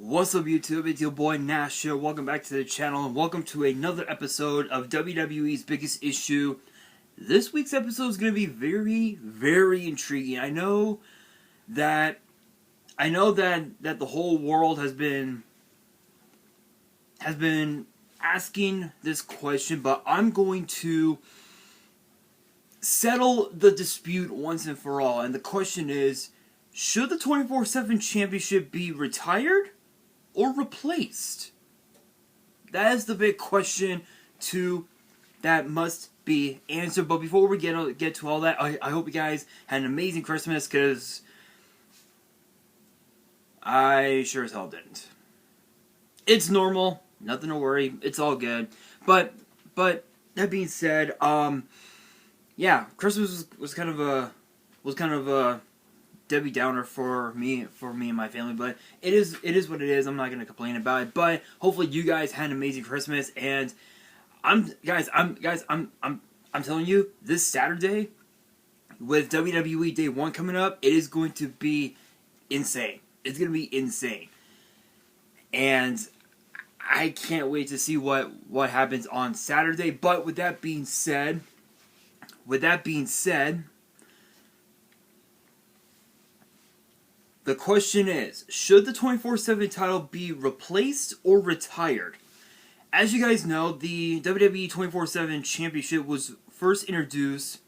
What's up YouTube, it's your boy Nash here. Welcome back to the channel and welcome to another episode of WWE's Biggest Issue. This week's episode is going to be very intriguing. I know that the whole world has been asking this question, but I'm going to settle the dispute once and for all. And the question is, should the 24/7 championship be retired or replaced? That is the big question that must be answered. But before we get to all that, I hope you guys had an amazing Christmas, because I sure as hell didn't. It's normal, nothing to worry, it's all good. But that being said, yeah, Christmas was kind of a Debbie Downer for me and my family, but it is what it is. I'm not gonna complain about it. But hopefully you guys had an amazing Christmas, and I'm telling you, this Saturday with WWE Day 1 coming up, it is going to be insane. It's gonna be insane, and I can't wait to see what happens on Saturday. But with that being said, the question is, should the 24/7 title be replaced or retired? As you guys know, the WWE 24/7 Championship was first introduced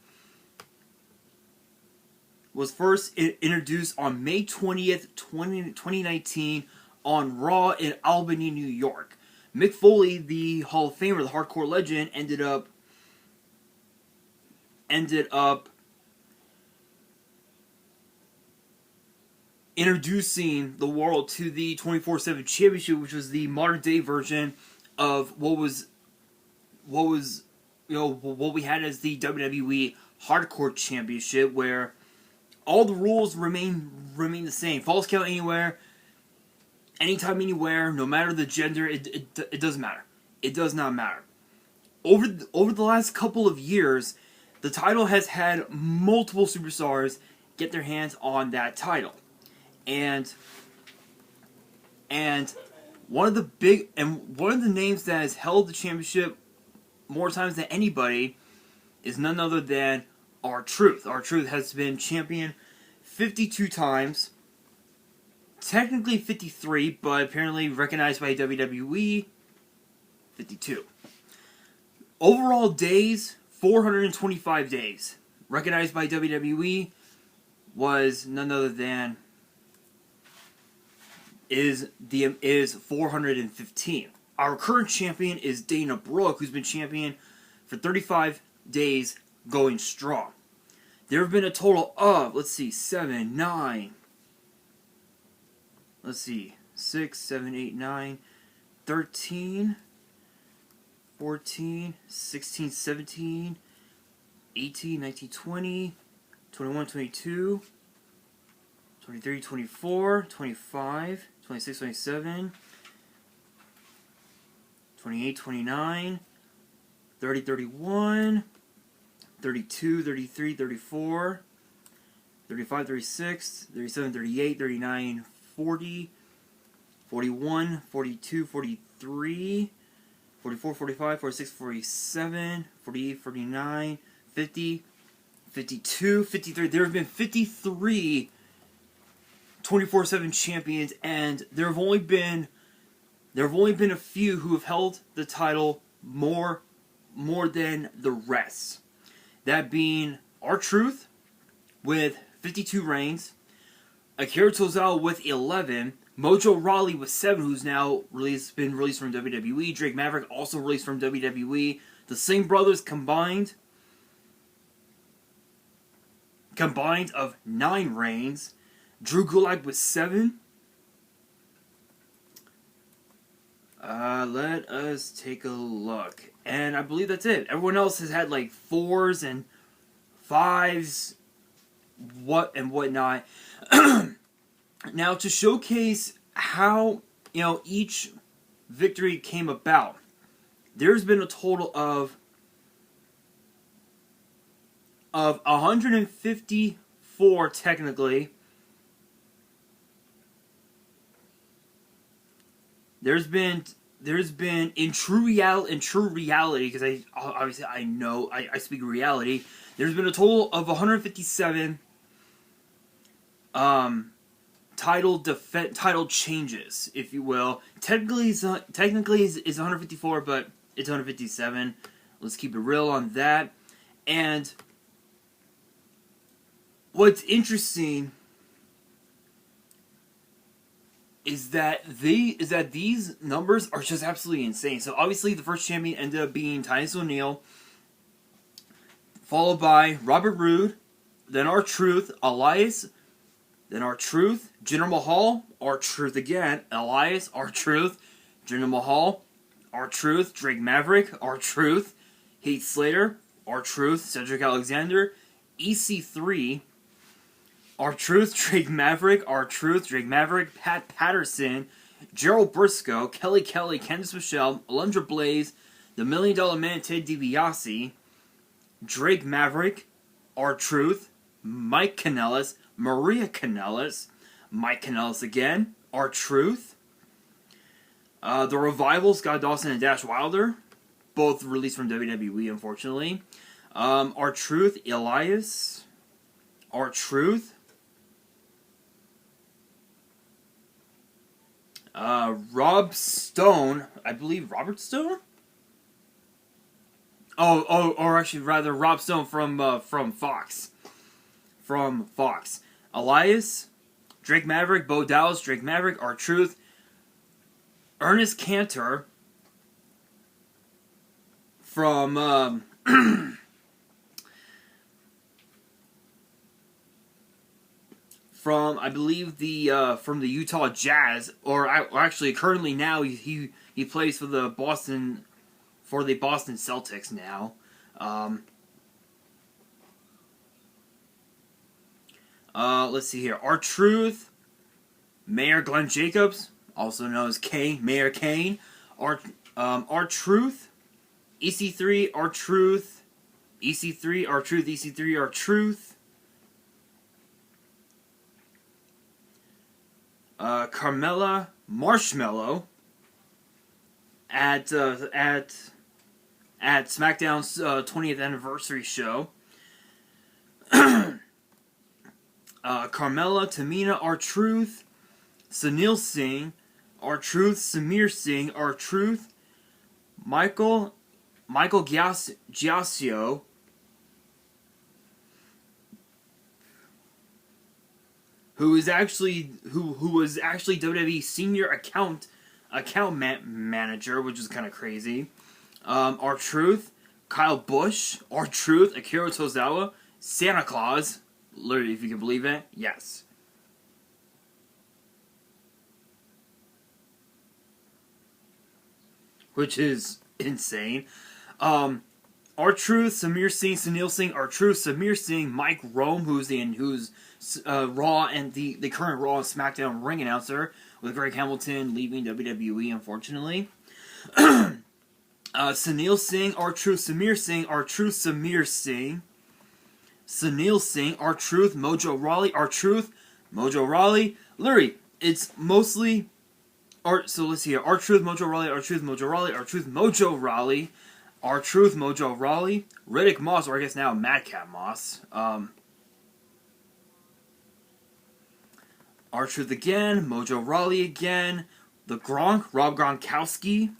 on May 20th, 2019 on Raw in Albany, New York. Mick Foley, the Hall of Famer, the hardcore legend, ended up introducing the world to the 24/7 Championship, which was the modern day version of what we had as the WWE Hardcore Championship, where all the rules remain the same. Falls count anywhere, anytime, anywhere, no matter the gender. It doesn't matter. It does not matter. Over the last couple of years, the title has had multiple superstars get their hands on that title. And one of the names that has held the championship more times than anybody is none other than R-Truth. R-Truth has been champion 52 times. Technically 53, but apparently recognized by WWE, 52. Overall days, 425 days. Recognized by WWE was none other than is 415. Our current champion is Dana Brooke, who's been champion for 35 days going strong. There have been a total of, 6, 7, 8, 9, 13, 14, 16, 17, 18, 19, 20, 21, 22, 23, 24, 25, 26, 27, 28, 29, 30, 31, 32, 33, 34, 35, 36, 37, 38, 39, 40, 41, 42, 43, 44, 45, 46, 47, 48, 49, 50, 52, 53. There have been 53 24/7 champions, and there have only been a few who have held the title more than the rest. That being R-Truth with 52 reigns, Akira Tozawa with 11, Mojo Rawley with 7, who's now been released from WWE. Drake Maverick also released from WWE. The Singh brothers combined of 9 reigns. Drew Gulak with 7. Let us take a look. And I believe that's it. Everyone else has had like 4s and 5s, whatnot. Now, to showcase how each victory came about, there's been a total of 154 technically there's been in true reality, because I know I speak reality. There's been a total of 157 title changes, if you will. Technically is 154, but it's 157. Let's keep it real on that. And what's interesting is that these numbers are just absolutely insane. So obviously the first champion ended up being Titus O'Neil, followed by Robert Roode, then R-Truth, Elias, then R-Truth, Jinder Mahal, R-Truth again, Elias, R-Truth, Jinder Mahal, R-Truth, Drake Maverick, R-Truth, Heath Slater, R-Truth, Cedric Alexander, EC3, R-Truth, Drake Maverick, R-Truth, Drake Maverick, Pat Patterson, Gerald Briscoe, Kelly Kelly, Candice Michelle, Alundra Blaze, The $1 Million Man, Ted DiBiase, Drake Maverick, R-Truth, Mike Kanellis, Maria Kanellis, Mike Kanellis again, R-Truth, The Revival, Scott Dawson and Dash Wilder, both released from WWE, unfortunately. R-Truth, Elias, R-Truth, Rob Stone, I believe Robert Stone? Or actually rather Rob Stone from Fox. From Fox. Elias, Drake Maverick, Bo Dallas, Drake Maverick, R-Truth, Ernest Cantor from from I believe from the Utah Jazz, or actually currently now he plays for the Boston Celtics now. Let's see here. R-Truth, Mayor Glenn Jacobs, also known as Kane, Mayor Kane. R-Truth, EC3, R-Truth, EC3, R-Truth, EC3, R-Truth. Carmella Marshmallow at SmackDown's 20th anniversary show. Carmella, Tamina, R-Truth, Sunil Singh, R-Truth, Samir Singh, R-Truth, Michael Giasio, who was actually WWE senior account manager, which is kind of crazy. R-Truth, Kyle Busch, R-Truth, Akira Tozawa, Santa Claus, literally, if you can believe it, yes. Which is insane. R-Truth, Samir Singh, Sunil Singh, R-Truth, Samir Singh, Mike Rome, who's Raw and the current Raw and SmackDown ring announcer, with Greg Hamilton leaving WWE, unfortunately. Sunil Singh, R-Truth, Samir Singh, R-Truth, Samir Singh, Sunil Singh, R-Truth, Mojo Rawley, R-Truth, Mojo Rawley. Literally, it's mostly... So let's see here. R-Truth, Mojo Rawley, R-Truth, Mojo Rawley, R-Truth, Mojo Rawley, R-Truth, Mojo Rawley, Riddick Moss, or I guess now Madcap Moss. R-Truth again, Mojo Rawley again, The Gronk, Rob Gronkowski,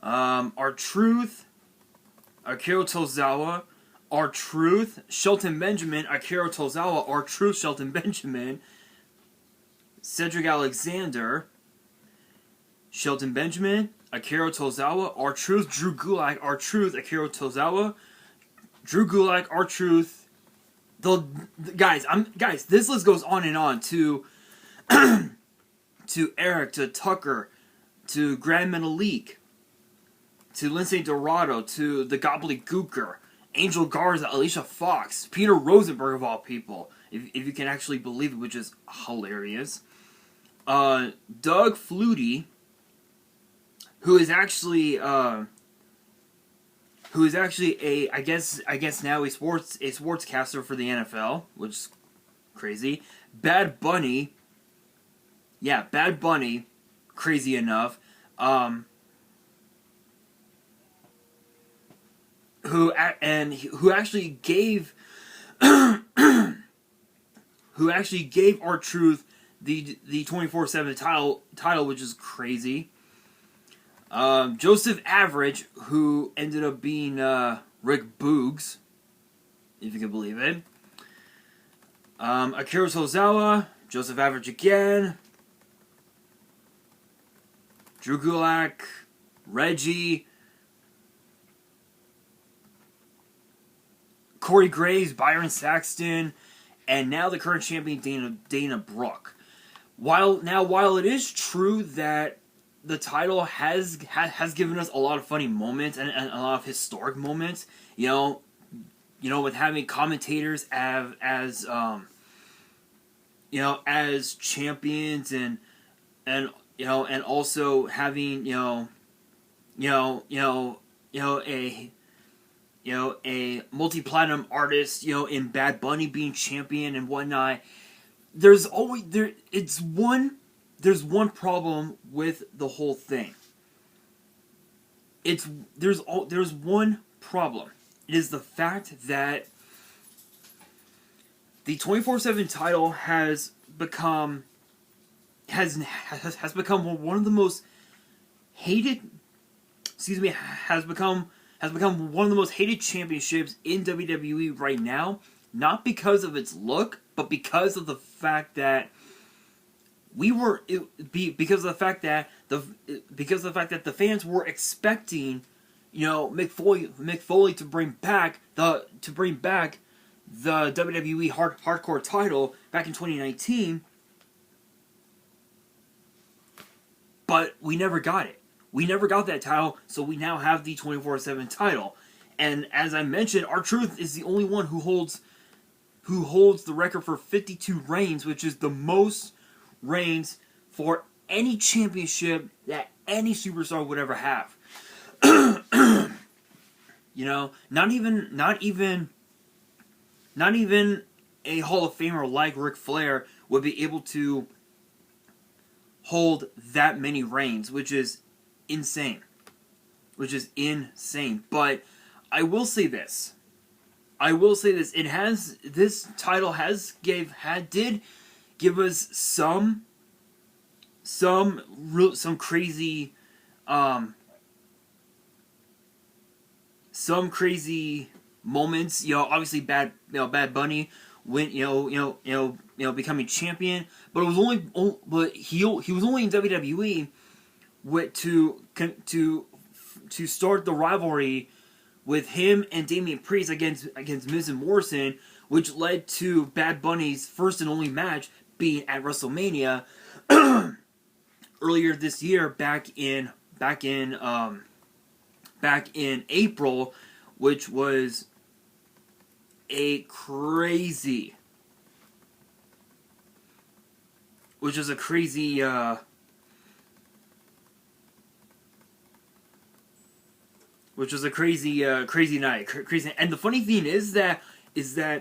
R-Truth, Akira Tozawa, R-Truth, Shelton Benjamin, Akira Tozawa, R-Truth, Shelton Benjamin, Cedric Alexander, Shelton Benjamin, Akira Tozawa, R-Truth, Drew Gulak, R-Truth, Akira Tozawa, Drew Gulak, R-Truth. Guys, this list goes on and on to Eric, to Tucker, to Grand Metalik, to Lindsay Dorado, to the Gobbledygooker, Angel Garza, Alicia Fox, Peter Rosenberg of all people, if you can actually believe it, which is hilarious. Doug Flutie, who is actually a I guess now a sportscaster for the NFL, which is crazy. Bad Bunny, crazy enough. Who actually gave R-Truth the 24/7 title, which is crazy. Joseph Average, who ended up being Rick Boogs, if you can believe it. Akira Tozawa, Joseph Average again. Drew Gulak, Reggie, Corey Graves, Byron Saxton, and now the current champion Dana Brooke. While it is true that the title has given us a lot of funny moments and a lot of historic moments, with having commentators as champions and also having a multi-platinum artist, in Bad Bunny being champion and whatnot. There's one problem with the whole thing. There's one problem. It is the fact that the 24/7 title has become one of the most hated. Has become one of the most hated championships in WWE right now. Not because of its look, but because of the fact that the fans were expecting, Mick Foley to bring back the WWE hardcore title back in 2019, but we never got it. We never got that title, so we now have the 24/7 title. And as I mentioned, R-Truth is the only one who holds the record for 52 reigns, which is the most reigns for any championship that any superstar would ever have. Not even a Hall of Famer like Ric Flair would be able to hold that many reigns, which is insane. But I will say this. This title did give us some crazy moments. Obviously Bad Bunny when becoming champion, but it was he was only in WWE to start the rivalry with him and Damian Priest against Miz and Morrison, which led to Bad Bunny's first and only match being at Wrestlemania earlier this year, back in April, which was a crazy night, and the funny thing is that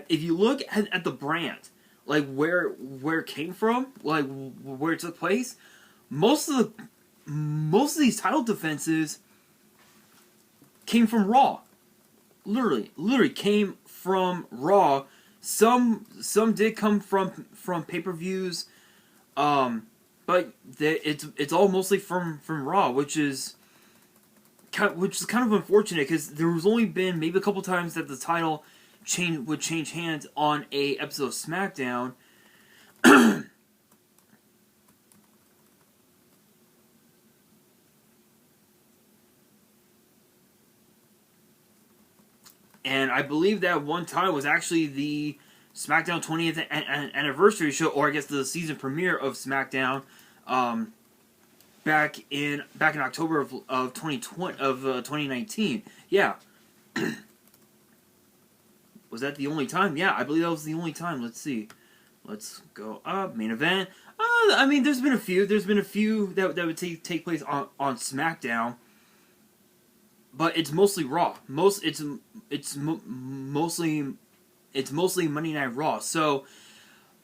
if you look at the brand, like where it came from, like where it took place, most of these title defenses came from Raw. Literally came from Raw. Some did come from pay-per-views, but it's all mostly from Raw, which is kind of unfortunate, because there was only been maybe a couple times that the title would change hands on a episode of SmackDown. And I believe that one time was actually the SmackDown 20th anniversary show, or I guess the season premiere of SmackDown, back in October of 2019. Yeah. Was that the only time? Yeah, I believe that was the only time. Let's see. Let's go up. Main event. I mean, there's been a few. There's been a few that would take place on SmackDown, but it's mostly Raw. It's mostly Monday Night Raw. So,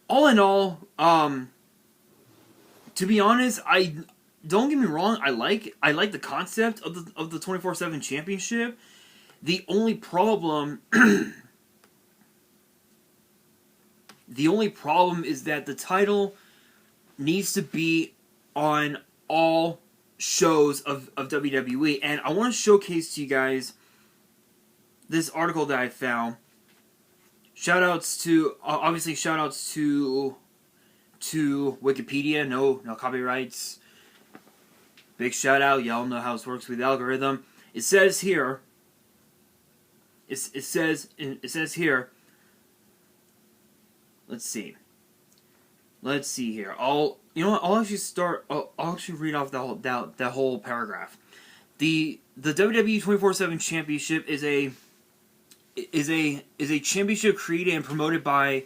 all in all, to be honest, don't get me wrong, I like the concept of the 24/7 championship. The only problem the only problem is that the title needs to be on all shows of WWE. And I want to showcase to you guys this article that I found. Shoutouts to obviously shoutouts to Wikipedia. No copyrights. Big shout out. Y'all know how this works with the algorithm. It says here. It says here. Let's see here. I'll actually read off that whole paragraph. The WWE 24/7 Championship is a championship created and promoted by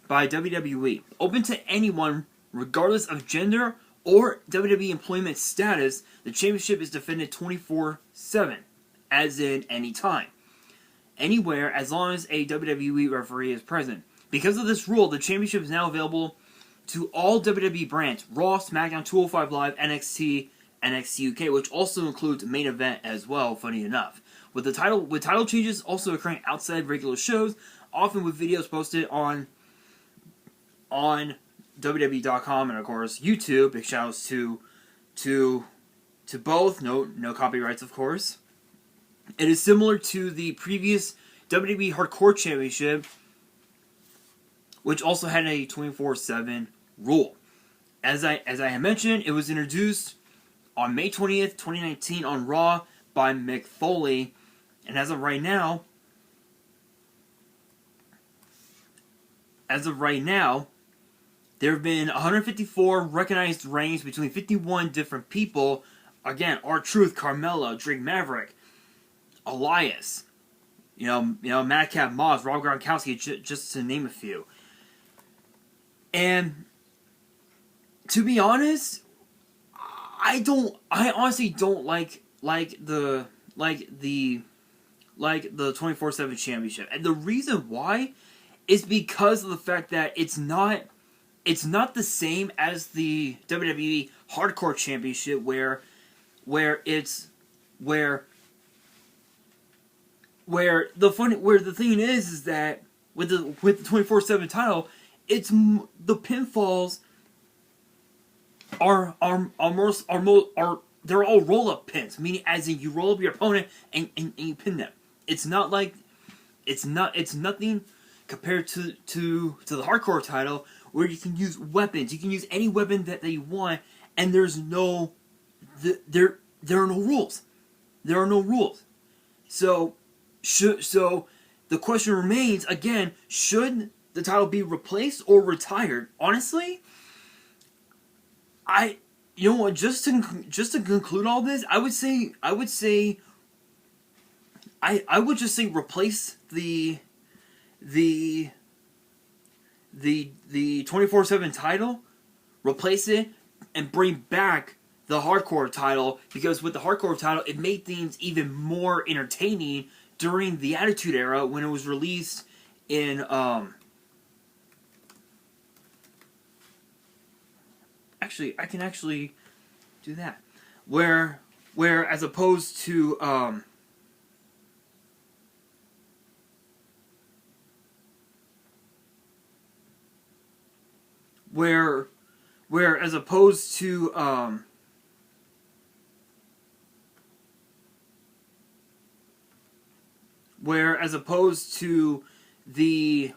WWE, open to anyone regardless of gender or WWE employment status. The championship is defended 24/7, as in any time, anywhere, as long as a WWE referee is present. Because of this rule, the championship is now available to all WWE brands: Raw, SmackDown, 205 Live, NXT, NXT UK, which also includes main event as well, funny enough. With title changes also occurring outside regular shows, often with videos posted on WWE.com and of course YouTube. Big shoutouts to both. No copyrights, of course. It is similar to the previous WWE Hardcore Championship, which also had a 24/7 rule. As I had mentioned, it was introduced on May 20th, 2019 on Raw by Mick Foley, and as of right now, there have been 154 recognized reigns between 51 different people. Again, R-Truth, Carmella, Drake Maverick, Elias, Madcap Moss, Rob Gronkowski, just to name a few. And to be honest, I honestly don't like the 24/7 championship. And the reason why is because of the fact that it's not the same as the WWE Hardcore Championship where the thing is that with the 24/7 title, it's the pinfalls are they're all roll up pins, meaning as in you roll up your opponent and you pin them. It's nothing compared to the Hardcore title where you can use weapons. You can use any weapon that you want, and there are no rules. There are no rules. So the question remains again: should the title be replaced or retired? Honestly, just to conclude all this, I would just say replace the 24/7 title, replace it, and bring back the Hardcore title, because with the Hardcore title, it made things even more entertaining during the Attitude Era when it was released in Actually, I can actually do that. Where as opposed to where as opposed to the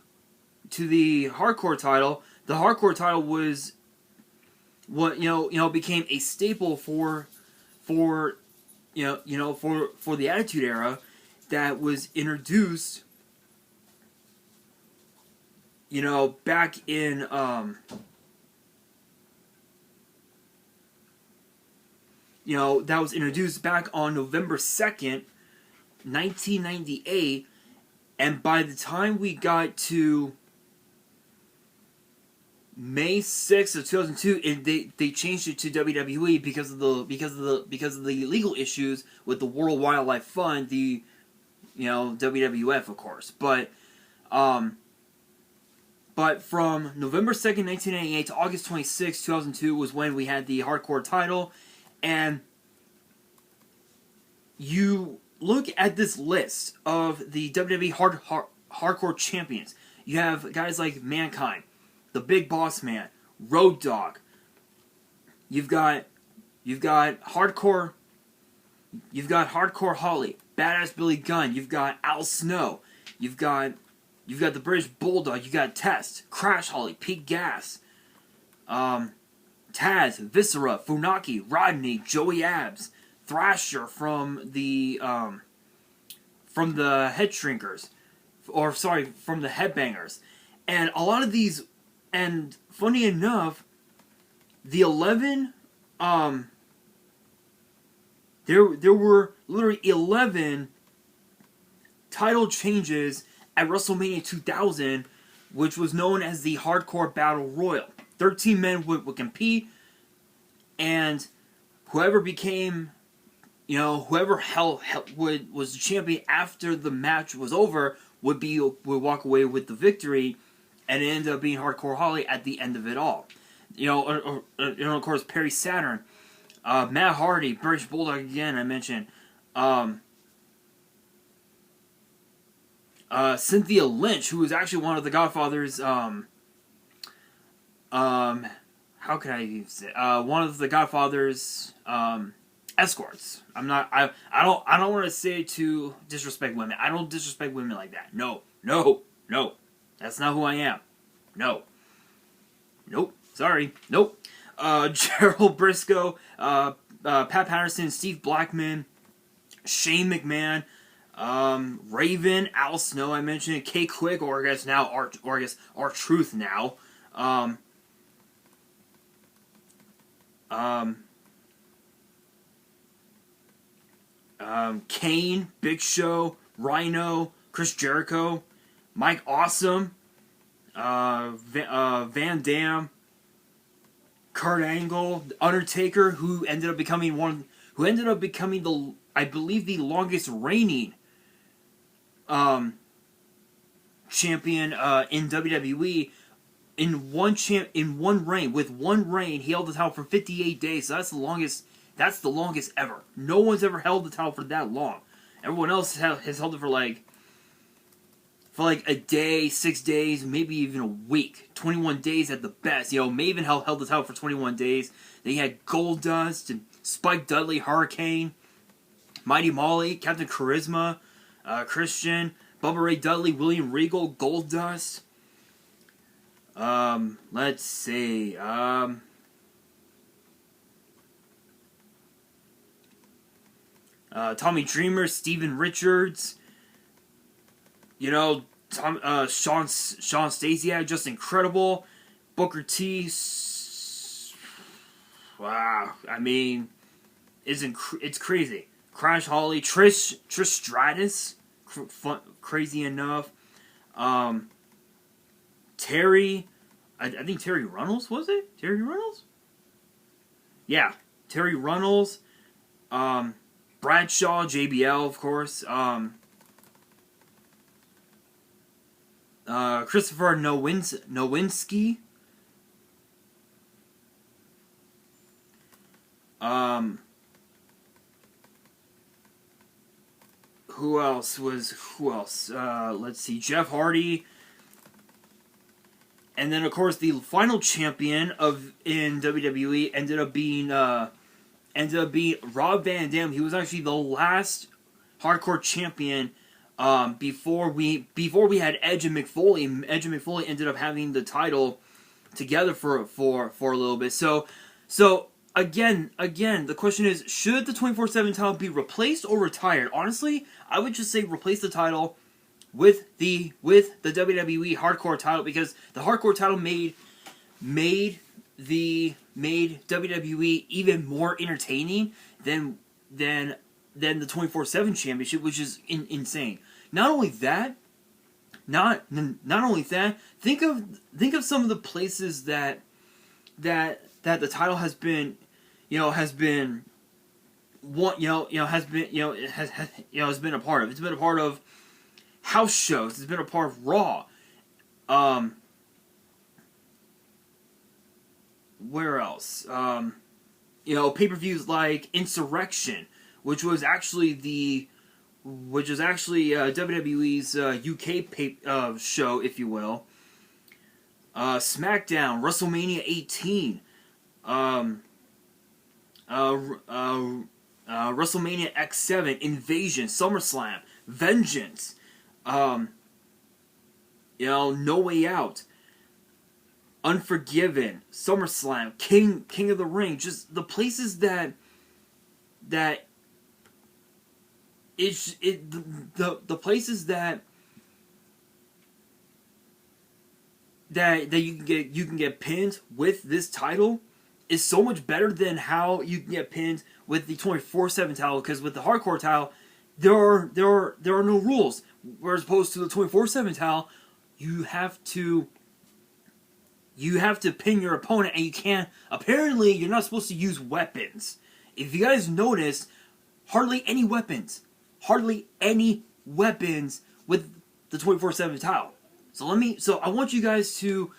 Hardcore title, the Hardcore title was became a staple for the Attitude Era that was introduced back in that was introduced back on November 2nd, 1998, and by the time we got to May 6th of 2002, they changed it to WWE because of the legal issues with the World Wildlife Fund, the WWF, of course. But from November 2nd, 1998 to August 26th, 2002 was when we had the Hardcore title, And you look at this list of the WWE hardcore champions. You have guys like Mankind, the Big Boss Man, Road Dogg. You've got hardcore Holly, Badass Billy Gunn. You've got Al Snow. You've got the British Bulldog. You got Test, Crash Holly, Pete Gas, Taz, Viscera, Funaki, Rodney, Joey Abs, Thrasher from the Head Shrinkers, from the Headbangers, and a lot of these. And funny enough, the 11, there were literally 11 title changes at WrestleMania 2000, which was known as the Hardcore Battle Royal. 13 men would compete, and whoever became, whoever was the champion after the match was over would walk away with the victory, and it ended up being Hardcore Holly at the end of it all. Of course, Perry Saturn, Matt Hardy, British Bulldog again, I mentioned. Cynthia Lynch, who was actually one of the Godfather's, how can I even say, one of the Godfather's, escorts. I don't want to say to disrespect women. I don't disrespect women like that. No. That's not who I am. No. Nope. Sorry. Nope. Gerald Briscoe, Pat Patterson, Steve Blackman, Shane McMahon, Raven, Al Snow, I mentioned, K Quick, or I guess R-Truth now. Kane, Big Show, Rhino, Chris Jericho, Mike Awesome, Van Dam, Kurt Angle, Undertaker, who ended up becoming the, I believe, the longest reigning champion in WWE. In one reign, with one reign, he held the title for 58 days. So that's the longest. That's the longest ever. No one's ever held the title for that long. Everyone else has held it for like a day, 6 days, maybe even a week. 21 days at the best. Maven held the title for 21 days. Then you had Goldust and Spike Dudley, Hurricane, Mighty Molly, Captain Charisma, Christian, Bubba Ray Dudley, William Regal, Goldust. Let's see. Tommy Dreamer, Steven Richards. Sean Stasiak, just incredible. Booker T. Wow, I mean, it's crazy. Crash Holly, Trish Stratus, crazy enough. Terry, I think Terry Runnels, was it? Terry Runnels? Yeah, Terry Runnels. Bradshaw, JBL, of course. Christopher Nowinski. Who else? Let's see. Jeff Hardy. And then, of course, the final champion in WWE ended up being Rob Van Dam. He was actually the last hardcore champion before we had Edge and McFoley. Edge and McFoley ended up having the title together for a little bit. So again, the question is, should the 24/7 title be replaced or retired? Honestly, I would just say replace the title with the WWE hardcore title, because the hardcore title made WWE even more entertaining than the 24/7 championship, which is insane. Not only that, think of some of the places that the title has been a part of. It's been a part of house shows. It's been a part of Raw. Where else? pay-per-views like Insurrection, which was actually WWE's UK show, if you will. SmackDown, WrestleMania 18, WrestleMania X7, Invasion, SummerSlam, Vengeance, No Way Out, Unforgiven, SummerSlam, King of the Ring, just the places the places that you can get pinned with this title is so much better than how you can get pinned with the 24/7 title, because with the hardcore title there are no rules, whereas opposed to the 24/7 title you have to pin your opponent, and apparently you're not supposed to use weapons. If you guys notice, hardly any weapons with the 24/7 title. So I want you guys to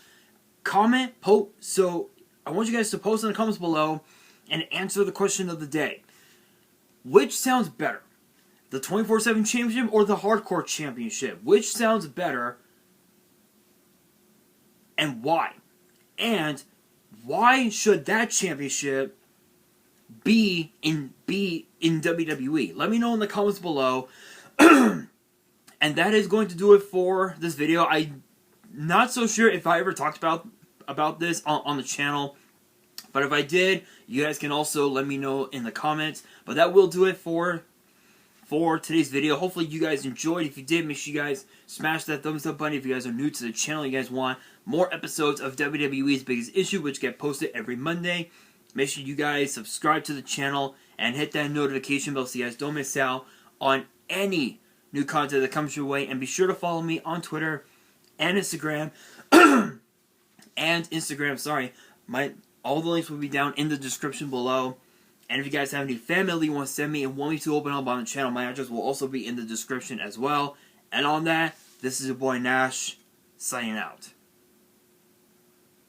comment, I want you guys to post in the comments below and answer the question of the day. Which sounds better? The 24/7 championship or the hardcore championship? Which sounds better and why? And why should that championship be in WWE? Let me know in the comments below. And that is going to do it for this video. I'm not so sure if I ever talked about this on the channel, but if I did, you guys can also let me know in the comments. But that will do it for today's video. Hopefully you guys enjoyed. If you did, make sure you guys smash that thumbs up button. If you guys are new to the channel, you guys want more episodes of WWE's Biggest Issue, which get posted every Monday, make sure you guys subscribe to the channel and hit that notification bell so you guys don't miss out on any new content that comes your way. And be sure to follow me on Twitter and Instagram. All the links will be down in the description below. And if you guys have any fan mail that you want to send me and want me to open up on the channel, my address will also be in the description as well. And on that, this is your boy Nash, signing out.